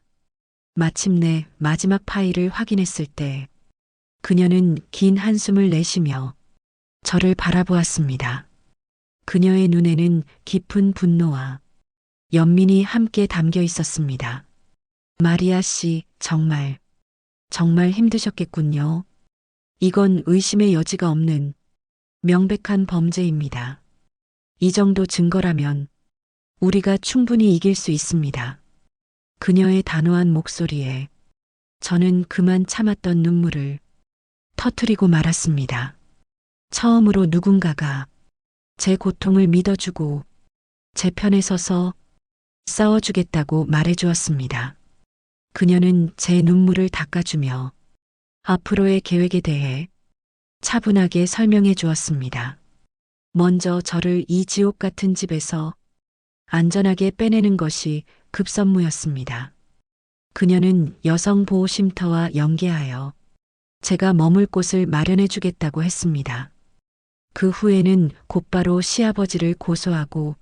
마침내 마지막 파일을 확인했을 때 그녀는 긴 한숨을 내쉬며 저를 바라보았습니다. 그녀의 눈에는 깊은 분노와 연민이 함께 담겨 있었습니다. 마리아 씨, 정말 힘드셨겠군요. 이건 의심의 여지가 없는 명백한 범죄입니다. 이 정도 증거라면 우리가 충분히 이길 수 있습니다. 그녀의 단호한 목소리에 저는 그만 참았던 눈물을 터뜨리고 말았습니다. 처음으로 누군가가 제 고통을 믿어주고 제 편에 서서 싸워주겠다고 말해주었습니다. 그녀는 제 눈물을 닦아주며 앞으로의 계획에 대해 차분하게 설명해 주었습니다. 먼저 저를 이 지옥 같은 집에서 안전하게 빼내는 것이 급선무였습니다. 그녀는 여성보호쉼터와 연계하여 제가 머물 곳을 마련해 주겠다고 했습니다. 그 후에는 곧바로 시아버지를 고소하고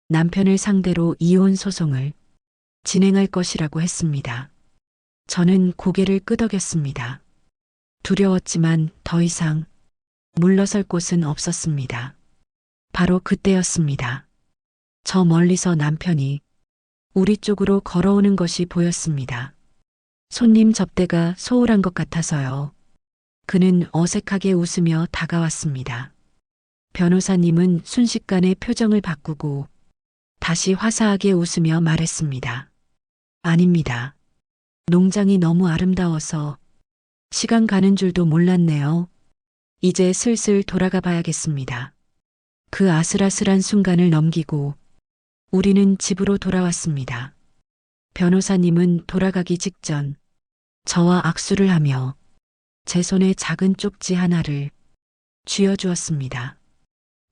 남편을 상대로 이혼 소송을 진행할 것이라고 했습니다. 저는 고개를 끄덕였습니다. 두려웠지만 더 이상 물러설 곳은 없었습니다. 바로 그때였습니다. 저 멀리서 남편이 우리 쪽으로 걸어오는 것이 보였습니다. 손님 접대가 소홀한 것 같아서요. 그는 어색하게 웃으며 다가왔습니다. 변호사님은 순식간에 표정을 바꾸고 다시 화사하게 웃으며 말했습니다. 아닙니다. 농장이 너무 아름다워서 시간 가는 줄도 몰랐네요. 이제 슬슬 돌아가 봐야겠습니다. 그 아슬아슬한 순간을 넘기고 우리는 집으로 돌아왔습니다. 변호사님은 돌아가기 직전 저와 악수를 하며 제 손에 작은 쪽지 하나를 쥐어주었습니다.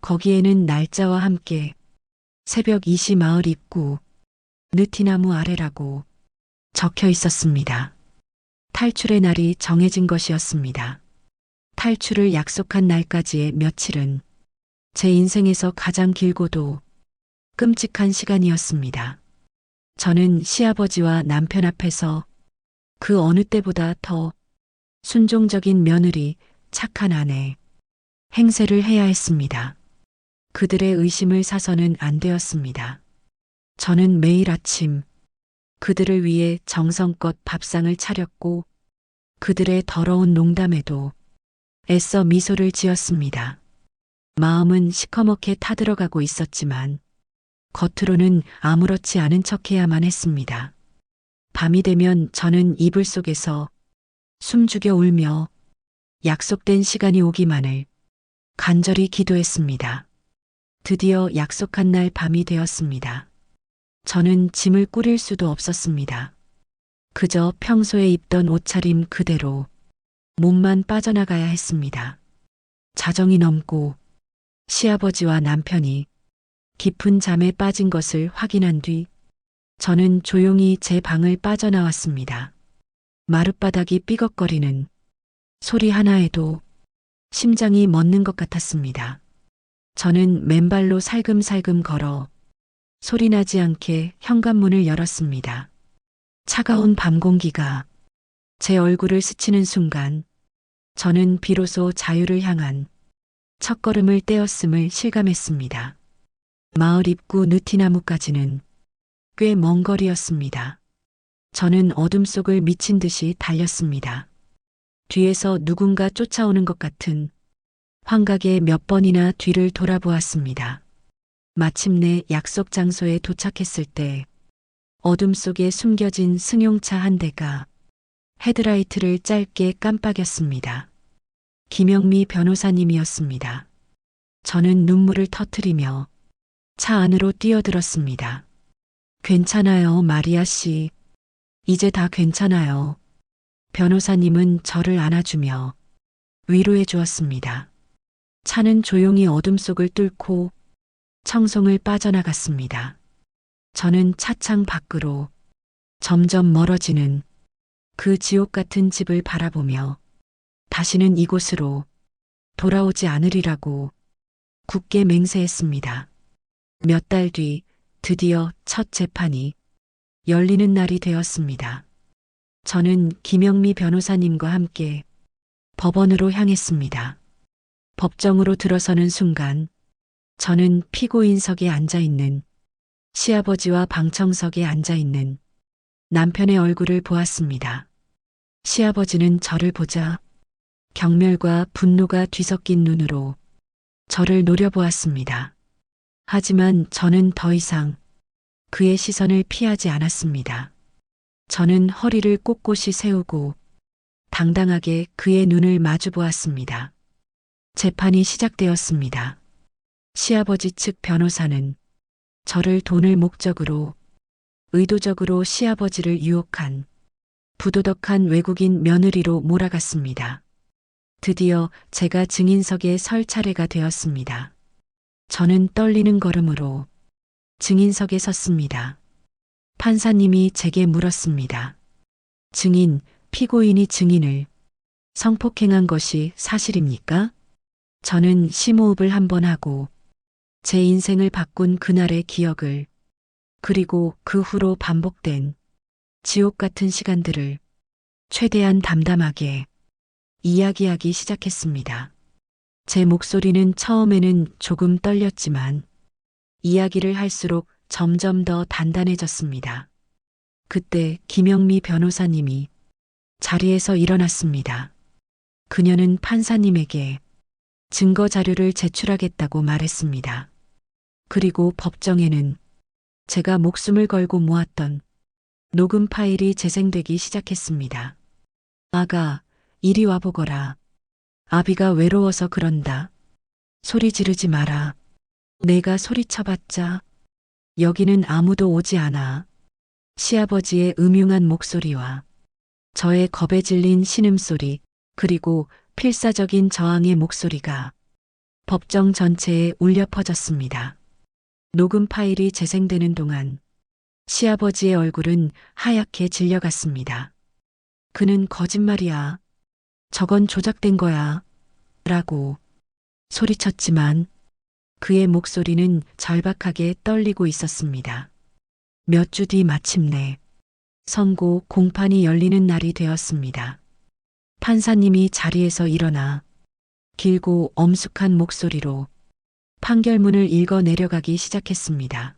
거기에는 날짜와 함께 새벽 2시 마을 입구 느티나무 아래라고 적혀 있었습니다. 탈출의 날이 정해진 것이었습니다. 탈출을 약속한 날까지의 며칠은 제 인생에서 가장 길고도 끔찍한 시간이었습니다. 저는 시아버지와 남편 앞에서 그 어느 때보다 더 순종적인 며느리, 착한 아내, 행세를 해야 했습니다. 그들의 의심을 사서는 안 되었습니다. 저는 매일 아침 그들을 위해 정성껏 밥상을 차렸고 그들의 더러운 농담에도 애써 미소를 지었습니다. 마음은 시커멓게 타들어가고 있었지만 겉으로는 아무렇지 않은 척해야만 했습니다. 밤이 되면 저는 이불 속에서 숨죽여 울며 약속된 시간이 오기만을 간절히 기도했습니다. 드디어 약속한 날 밤이 되었습니다. 저는 짐을 꾸릴 수도 없었습니다. 그저 평소에 입던 옷차림 그대로 몸만 빠져나가야 했습니다. 자정이 넘고 시아버지와 남편이 깊은 잠에 빠진 것을 확인한 뒤 저는 조용히 제 방을 빠져나왔습니다. 마룻바닥이 삐걱거리는 소리 하나에도 심장이 멎는 것 같았습니다. 저는 맨발로 살금살금 걸어 소리나지 않게 현관문을 열었습니다. 차가운 밤 공기가 제 얼굴을 스치는 순간 저는 비로소 자유를 향한 첫걸음을 떼었음을 실감했습니다. 마을 입구 느티나무까지는 꽤 먼 거리였습니다. 저는 어둠 속을 미친 듯이 달렸습니다. 뒤에서 누군가 쫓아오는 것 같은 환각에 몇 번이나 뒤를 돌아보았습니다. 마침내 약속 장소에 도착했을 때 어둠 속에 숨겨진 승용차 한 대가 헤드라이트를 짧게 깜빡였습니다. 김영미 변호사님이었습니다. 저는 눈물을 터뜨리며 차 안으로 뛰어들었습니다. 괜찮아요, 마리아 씨. 이제 다 괜찮아요. 변호사님은 저를 안아주며 위로해 주었습니다. 차는 조용히 어둠 속을 뚫고 청송을 빠져나갔습니다. 저는 차창 밖으로 점점 멀어지는 그 지옥 같은 집을 바라보며 다시는 이곳으로 돌아오지 않으리라고 굳게 맹세했습니다. 몇 달 뒤 드디어 첫 재판이 열리는 날이 되었습니다. 저는 김영미 변호사님과 함께 법원으로 향했습니다. 법정으로 들어서는 순간 저는 피고인석에 앉아 있는 시아버지와 방청석에 앉아 있는 남편의 얼굴을 보았습니다. 시아버지는 저를 보자 경멸과 분노가 뒤섞인 눈으로 저를 노려보았습니다. 하지만 저는 더 이상 그의 시선을 피하지 않았습니다. 저는 허리를 꼿꼿이 세우고 당당하게 그의 눈을 마주 보았습니다. 재판이 시작되었습니다. 시아버지 측 변호사는 저를 돈을 목적으로 의도적으로 시아버지를 유혹한 부도덕한 외국인 며느리로 몰아갔습니다. 드디어 제가 증인석에 설 차례가 되었습니다. 저는 떨리는 걸음으로 증인석에 섰습니다. 판사님이 제게 물었습니다. 증인, 피고인이 증인을 성폭행한 것이 사실입니까? 저는 심호흡을 한번 하고 제 인생을 바꾼 그날의 기억을 그리고 그 후로 반복된 지옥 같은 시간들을 최대한 담담하게 이야기하기 시작했습니다. 제 목소리는 처음에는 조금 떨렸지만 이야기를 할수록 점점 더 단단해졌습니다. 그때 김영미 변호사님이 자리에서 일어났습니다. 그녀는 판사님에게 증거 자료를 제출하겠다고 말했습니다. 그리고 법정에는 제가 목숨을 걸고 모았던 녹음 파일이 재생되기 시작했습니다. 아가, 이리 와보거라. 아비가 외로워서 그런다. 소리 지르지 마라. 내가 소리쳐봤자 여기는 아무도 오지 않아. 시아버지의 음흉한 목소리와 저의 겁에 질린 신음소리 그리고 필사적인 저항의 목소리가 법정 전체에 울려 퍼졌습니다. 녹음 파일이 재생되는 동안 시아버지의 얼굴은 하얗게 질려갔습니다. 그는 거짓말이야. 저건 조작된 거야. 라고 소리쳤지만 그의 목소리는 절박하게 떨리고 있었습니다. 몇 주 뒤 마침내 선고 공판이 열리는 날이 되었습니다. 판사님이 자리에서 일어나 길고 엄숙한 목소리로 판결문을 읽어 내려가기 시작했습니다.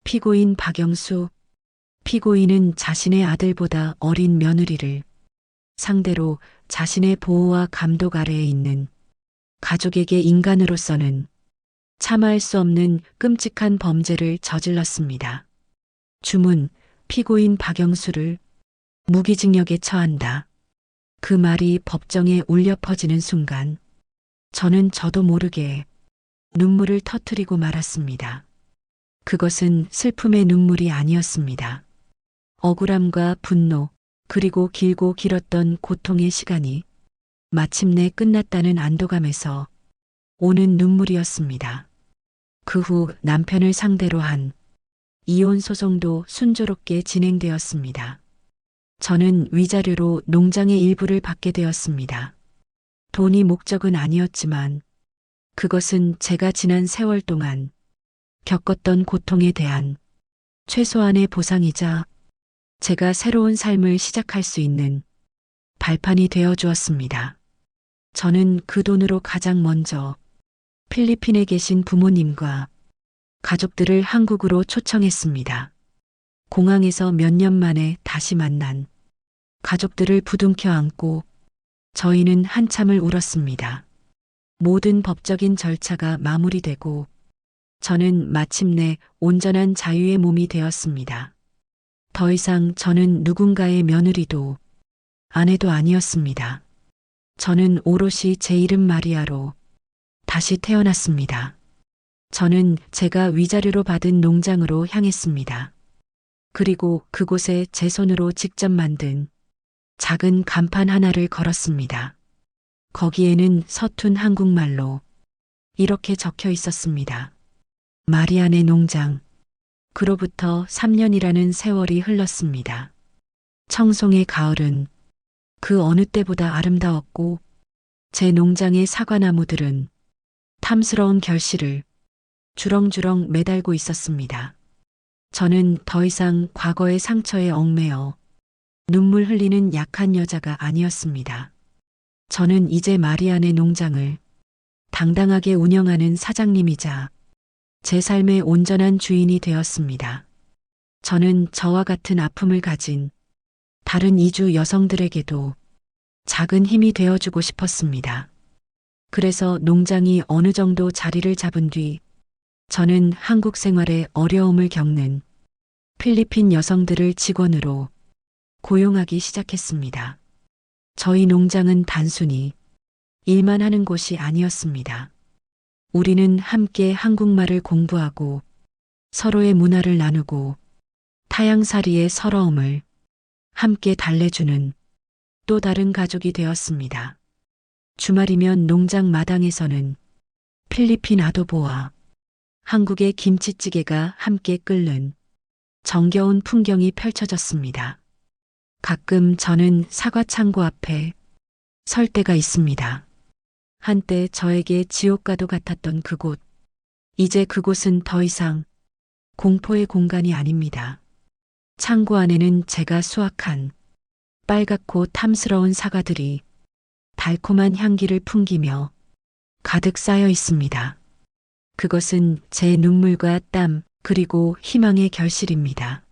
피고인 박영수, 피고인은 자신의 아들보다 어린 며느리를 상대로 자신의 보호와 감독 아래에 있는 가족에게 인간으로서는 참아할 수 없는 끔찍한 범죄를 저질렀습니다. 주문, 피고인 박영수를 무기징역에 처한다. 그 말이 법정에 울려 퍼지는 순간 저는 저도 모르게 눈물을 터뜨리고 말았습니다. 그것은 슬픔의 눈물이 아니었습니다. 억울함과 분노, 그리고 길고 길었던 고통의 시간이 마침내 끝났다는 안도감에서 오는 눈물이었습니다. 그 후 남편을 상대로 한 이혼 소송도 순조롭게 진행되었습니다. 저는 위자료로 농장의 일부를 받게 되었습니다. 돈이 목적은 아니었지만 그것은 제가 지난 세월 동안 겪었던 고통에 대한 최소한의 보상이자 제가 새로운 삶을 시작할 수 있는 발판이 되어 주었습니다. 저는 그 돈으로 가장 먼저 필리핀에 계신 부모님과 가족들을 한국으로 초청했습니다. 공항에서 몇 년 만에 다시 만난 가족들을 부둥켜 안고 저희는 한참을 울었습니다. 모든 법적인 절차가 마무리되고 저는 마침내 온전한 자유의 몸이 되었습니다. 더 이상 저는 누군가의 며느리도 아내도 아니었습니다. 저는 오롯이 제 이름 마리아로 다시 태어났습니다. 저는 제가 위자료로 받은 농장으로 향했습니다. 그리고 그곳에 제 손으로 직접 만든 작은 간판 하나를 걸었습니다. 거기에는 서툰 한국말로 이렇게 적혀 있었습니다. 마리안의 농장. 그로부터 3년이라는 세월이 흘렀습니다. 청송의 가을은 그 어느 때보다 아름다웠고 제 농장의 사과나무들은 탐스러운 결실을 주렁주렁 매달고 있었습니다. 저는 더 이상 과거의 상처에 얽매여 눈물 흘리는 약한 여자가 아니었습니다. 저는 이제 마리안의 농장을 당당하게 운영하는 사장님이자 제 삶의 온전한 주인이 되었습니다. 저는 저와 같은 아픔을 가진 다른 이주 여성들에게도 작은 힘이 되어주고 싶었습니다. 그래서 농장이 어느 정도 자리를 잡은 뒤 저는 한국 생활에 어려움을 겪는 필리핀 여성들을 직원으로 고용하기 시작했습니다. 저희 농장은 단순히 일만 하는 곳이 아니었습니다. 우리는 함께 한국말을 공부하고 서로의 문화를 나누고 타향살이의 서러움을 함께 달래주는 또 다른 가족이 되었습니다. 주말이면 농장 마당에서는 필리핀 아도보와 한국의 김치찌개가 함께 끓는 정겨운 풍경이 펼쳐졌습니다. 가끔 저는 사과 창고 앞에 설 때가 있습니다. 한때 저에게 지옥과도 같았던 그곳. 이제 그곳은 더 이상 공포의 공간이 아닙니다. 창고 안에는 제가 수확한 빨갛고 탐스러운 사과들이 달콤한 향기를 풍기며 가득 쌓여 있습니다. 그것은 제 눈물과 땀 그리고 희망의 결실입니다.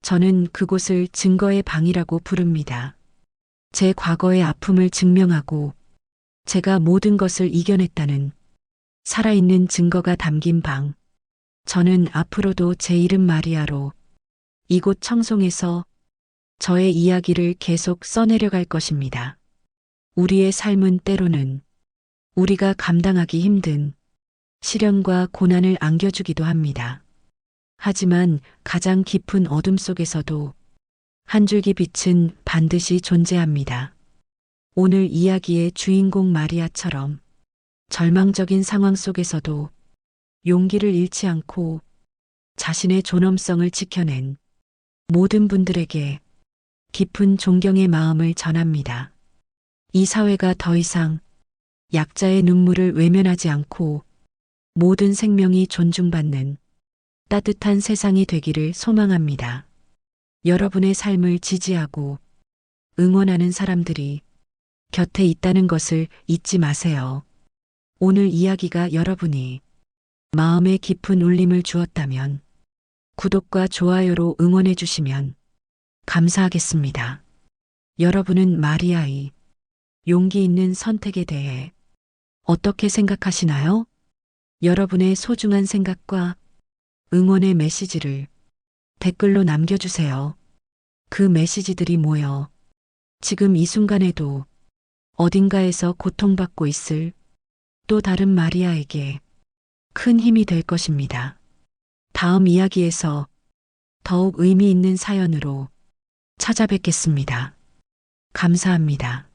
저는 그곳을 증거의 방이라고 부릅니다. 제 과거의 아픔을 증명하고 제가 모든 것을 이겨냈다는 살아있는 증거가 담긴 방. 저는 앞으로도 제 이름 마리아로 이곳 청송에서 저의 이야기를 계속 써내려갈 것입니다. 우리의 삶은 때로는 우리가 감당하기 힘든 시련과 고난을 안겨주기도 합니다. 하지만 가장 깊은 어둠 속에서도 한 줄기 빛은 반드시 존재합니다. 오늘 이야기의 주인공 마리아처럼 절망적인 상황 속에서도 용기를 잃지 않고 자신의 존엄성을 지켜낸 모든 분들에게 깊은 존경의 마음을 전합니다. 이 사회가 더 이상 약자의 눈물을 외면하지 않고 모든 생명이 존중받는 따뜻한 세상이 되기를 소망합니다. 여러분의 삶을 지지하고 응원하는 사람들이 곁에 있다는 것을 잊지 마세요. 오늘 이야기가 여러분이 마음에 깊은 울림을 주었다면 구독과 좋아요로 응원해 주시면 감사하겠습니다. 여러분은 마리아의 용기 있는 선택에 대해 어떻게 생각하시나요? 여러분의 소중한 생각과 응원의 메시지를 댓글로 남겨주세요. 그 메시지들이 모여 지금 이 순간에도 어딘가에서 고통받고 있을 또 다른 마리아에게 큰 힘이 될 것입니다. 다음 이야기에서 더욱 의미 있는 사연으로 찾아뵙겠습니다. 감사합니다.